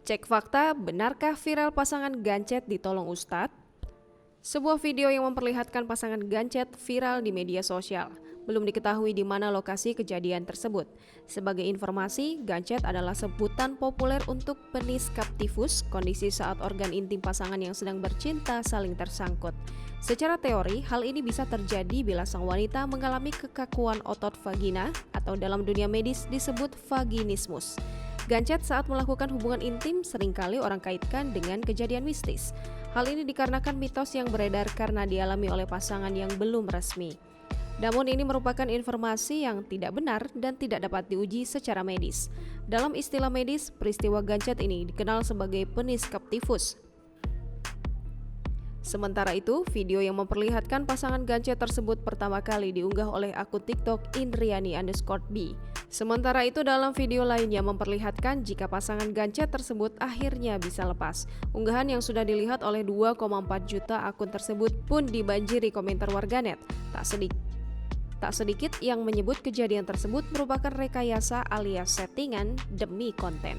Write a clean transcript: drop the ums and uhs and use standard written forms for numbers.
Cek fakta, benarkah viral pasangan gancet ditolong Ustadz? Sebuah video yang memperlihatkan pasangan gancet viral di media sosial. Belum diketahui di mana lokasi kejadian tersebut. Sebagai informasi, gancet adalah sebutan populer untuk penis captivus, kondisi saat organ intim pasangan yang sedang bercinta saling tersangkut. Secara teori, hal ini bisa terjadi bila sang wanita mengalami kekakuan otot vagina atau dalam dunia medis disebut vaginismus. Gancet saat melakukan hubungan intim seringkali orang kaitkan dengan kejadian mistis. Hal ini dikarenakan mitos yang beredar karena dialami oleh pasangan yang belum resmi. Namun ini merupakan informasi yang tidak benar dan tidak dapat diuji secara medis. Dalam istilah medis, peristiwa gancet ini dikenal sebagai penis captivus. Sementara itu, video yang memperlihatkan pasangan gancet tersebut pertama kali diunggah oleh akun TikTok Indriani_B. Sementara itu, dalam video lainnya memperlihatkan jika pasangan gancet tersebut akhirnya bisa lepas. Unggahan yang sudah dilihat oleh 2,4 juta akun tersebut pun dibanjiri komentar warganet. Tak sedikit yang menyebut kejadian tersebut merupakan rekayasa alias settingan demi konten.